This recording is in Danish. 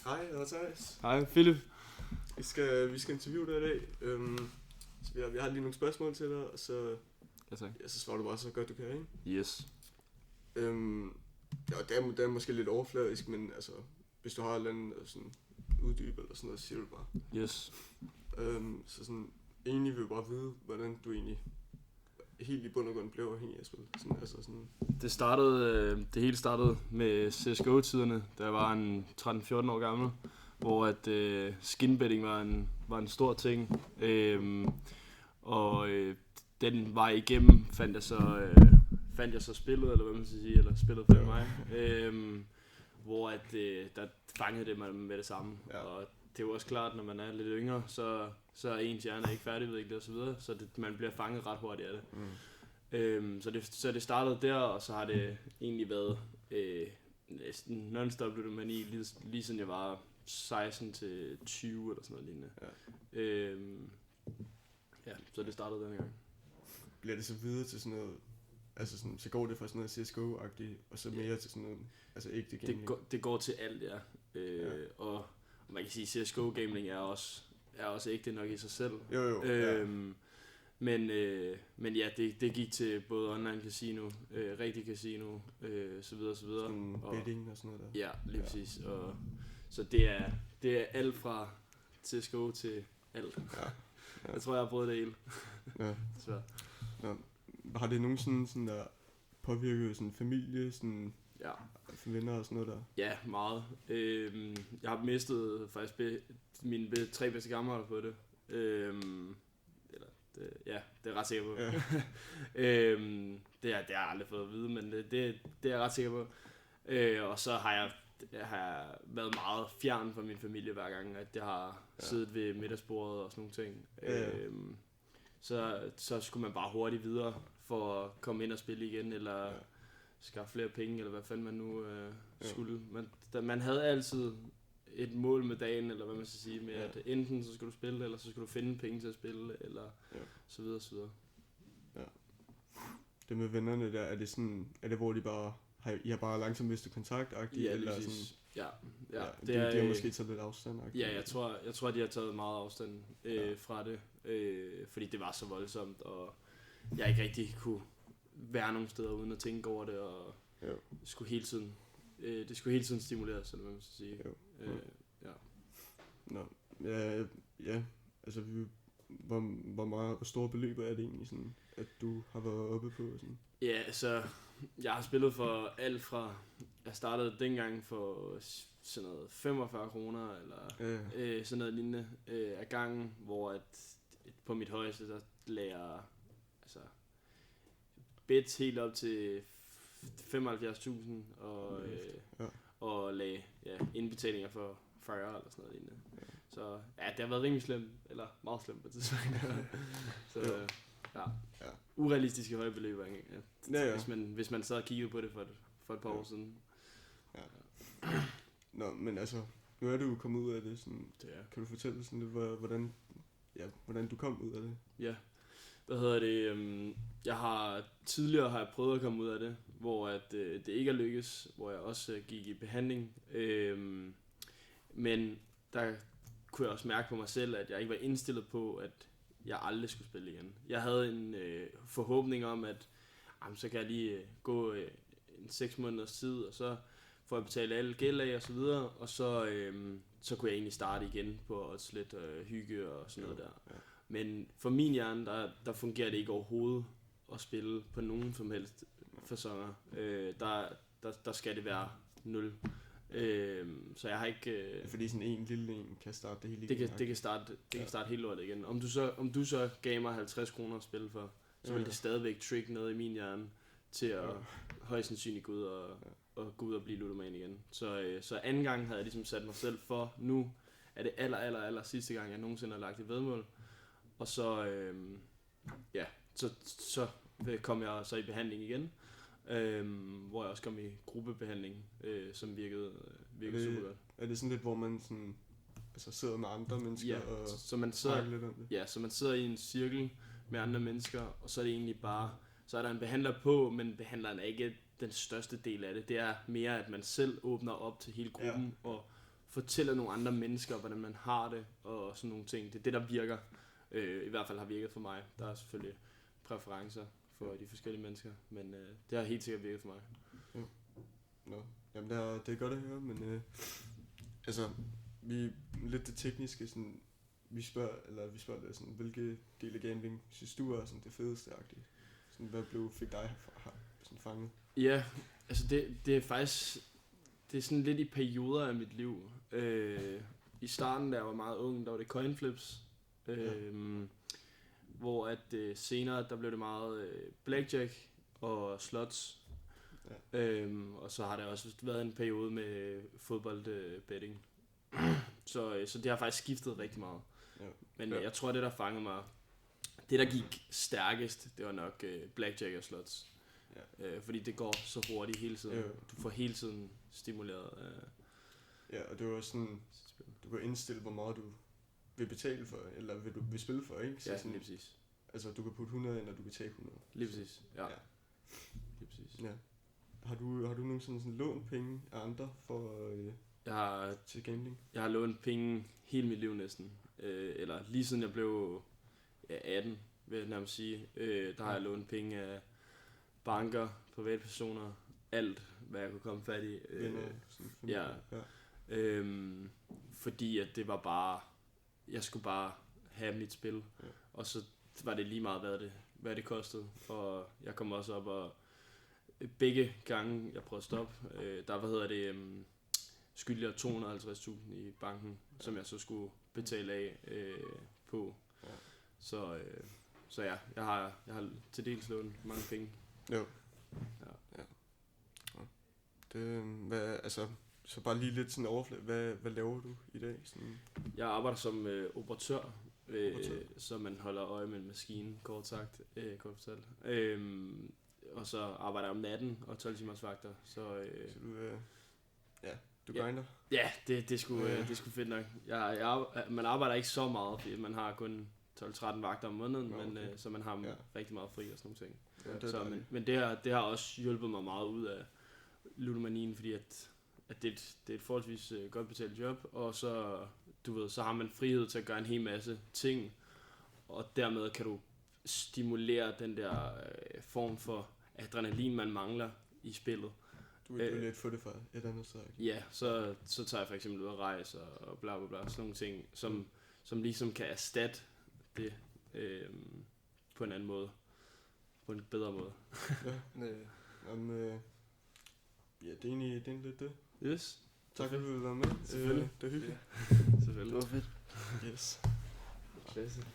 Hej, og Thijs. Hej, Philip. Vi skal interviewe dig i dag. Så vi har lige nogle spørgsmål til dig, og så, så svarer du bare så godt du kan, ikke? Yes. Ja, det er måske lidt overfladisk, men altså, hvis du har et eller andet sådan uddyb eller sådan noget, så siger du bare. Yes. Så sådan, egentlig vil jeg bare vide, hvordan du egentlig helt i bund og grund blev afhængig af spil. Sådan, altså sådan. Det hele startede med CSGO-tiderne, da jeg var en 13-14 år gammel, hvor at skinbetting var en stor ting. Den vej igennem fandt jeg så spillet, eller hvad man skal sige, eller spillet for mig. Hvor at der fangede det mig med det samme. Ja. Og det er jo også klart, når man er lidt yngre, så er ens hjerne ikke færdigudviklet og så videre, så man bliver fanget ret hurtigt af det. Så det startede der, og så har det egentlig været næsten non-stop ludomani, lige siden jeg var 16 til 20 eller sådan noget lignende. Ja. Så det startede den gang. Bliver det så videre til sådan noget, altså sådan, så går det fra sådan noget CSGO-agtigt, og så mere til sådan noget, altså ægte gaming? Det går til alt, ja. Og man kan sige, at CSGO-gaming er også ægte nok i sig selv. Jo. Men ja, det gik til både online casino, rigtig casino, så videre. Sådan betting og sådan noget der? Ja, lige præcis. Og, så det er alt fra CSGO til alt. Ja. Jeg tror, jeg har prøvet det hele. Ja. Så. Ja. Har det nogensinde sådan der påvirket sådan familie, sådan venner og sådan noget der? Ja, meget. Jeg har mistet faktisk mine 3 bedste kammerater på det. Det er jeg ret sikker på. Ja. Det har jeg aldrig fået at vide, men det er jeg ret sikker på. Og så har jeg været meget fjern fra min familie hver gang, at jeg har siddet ved middagsbordet og sådan nogle ting. Så skulle man bare hurtigt videre for at komme ind og spille igen, eller skaffe flere penge, eller hvad fanden man nu skulle. Man havde altid et mål med dagen, eller hvad man skal sige, med at enten så skulle du spille, eller så skulle du finde penge til at spille, eller så videre, så videre. Ja. Det med vennerne der, er det hvor I har bare langsomt mistet kontakt-agtigt? Ja, eller sådan? Ja. De har måske taget lidt afstand-agtigt? Ja, jeg tror, de har taget meget afstand fra det, fordi det var så voldsomt, og jeg ikke rigtig kunne være nogen steder uden at tænke over det, og det skulle hele tiden stimuleres, eller hvad man skal sige. Ja, altså hvor store beløb er det egentlig sådan, at du har været oppe på sådan? Ja, altså jeg har spillet for alt fra, jeg startede dengang for sådan noget 45 kroner eller sådan noget lignende af gangen, hvor at på mit højeste så lagde jeg altså bets helt op til 75.000 og lagde indbetalinger for 40 eller sådan noget lignende. Så det har været rimelig slemt, eller meget slemt på tidspunkt. Så urealistiske høje beløb hvis man sad og kiggede på det for et par år siden. Ja. Nå, men altså, nu er du kommet ud af det, sådan, kan du fortælle sådan lidt, hvordan du kom ud af det? Ja, tidligere har jeg prøvet at komme ud af det, hvor at, det ikke er lykkes, hvor jeg også gik i behandling, men der kunne jeg også mærke på mig selv, at jeg ikke var indstillet på, at jeg aldrig skulle spille igen. Jeg havde en forhåbning om, at så kan jeg lige gå en 6 måneders tid, og så får jeg betalt alle gæld af og så videre, og så kunne jeg egentlig starte igen på også lidt hygge og sådan noget der. Ja. Men for min hjerne, der fungerer det ikke overhovedet at spille på nogen som helst faconer. Der skal det være 0. Så jeg har ikke... Fordi sådan en lille en kan starte det hele igen? Det kan starte hele lortet igen. Om du så gav mig 50 kroner at spille for, så vil det stadigvæk trick noget i min hjerne til at højst sandsynligt gå ud og blive ludoman igen. Så anden gang havde jeg ligesom sat mig selv for, nu er det aller sidste gang, jeg nogensinde har lagt et væddemål. Og så kom jeg så i behandling igen, hvor jeg også kom i gruppebehandling, som virkede super godt. Er det sådan lidt, hvor man sådan, altså sidder med andre mennesker og så man sidder i en cirkel med andre mennesker, og så er det egentlig bare, så er der en behandler på, men behandleren er ikke den største del af det. Det er mere, at man selv åbner op til hele gruppen og fortælle nogle andre mennesker, hvordan man har det, og sådan nogle ting. Det er det, der virker. I hvert fald har virket for mig. Der er selvfølgelig præferencer for de forskellige mennesker, men det har helt sikkert virket for mig. Ja. Nå. Jamen, det er godt at høre, men altså, vi lidt det tekniske, sådan, vi spørger det sådan, hvilke del af gambling synes du er sådan det fedeste-agtige? Sådan, hvad fik dig sådan fanget? Ja, altså det er faktisk, det er sådan lidt i perioder af mit liv. I starten, da jeg var meget ung, der var det coinflips. Hvor at senere, der blev det meget blackjack og slots. Ja. Og så har der også været en periode med fodboldbetting. Så det har faktisk skiftet rigtig meget. Ja. Men jeg tror, det der fangede mig, det der gik stærkest, det var nok blackjack og slots. Ja. Fordi det går så hurtigt hele tiden. Ja. Du får hele tiden stimuleret. Ja, og det var sådan, du kan indstille, hvor meget du vil betale for, eller vil spille for, ikke? Så ja, sådan, lige præcis. Altså, du kan putte 100 ind, og du kan tage 100. Lige præcis, ja. Lige præcis. Ja. Har du nogensinde sådan lånt penge af andre for til gambling? Jeg har lånt penge hele mit liv næsten. Eller lige siden jeg blev 18, vil jeg nærmest sige. Der har jeg lånt penge af banker, privatpersoner, alt, hvad jeg kunne komme fat i. Ja. Fordi at det var bare, jeg skulle bare have mit spil. Ja. Og så var det lige meget, hvad det kostede. Og jeg kom også op, og begge gange, jeg prøvede at stoppe, der skyldte jeg 250.000 i banken, som jeg så skulle betale af på. Ja. Så ja, jeg har til dels lånt mange penge. Jo. Ja. Det, altså, så bare lige lidt sådan overflade. Hvad laver du i dag? Sådan? Jeg arbejder som operatør, så man holder øje med en maskine, kort sagt. Og så arbejder jeg om natten og 12 timers vagter. Så du grinder? Ja, det er sgu fedt nok. Man arbejder ikke så meget, fordi man har kun 12-13 vagter om måneden, men så man har rigtig meget fri og sådan nogle ting. Ja, men det har også hjulpet mig meget ud af ludomanien, fordi at det er et forholdsvis godt betalt job, og så, så har man frihed til at gøre en hel masse ting, og dermed kan du stimulere den der form for adrenalin, man mangler i spillet. Du vil lidt få det fra et andet sted. Ja, så tager jeg for eksempel ud at rejse og bla bla bla, sådan nogle ting, som ligesom kan erstatte det på en anden måde, på en bedre måde. Ja, det er egentlig lidt det. Yes. Tak fordi du ville være med. Selvfølgelig. Det er hyggeligt. Selvfølgelig. Det var fedt. Yes. Klasse.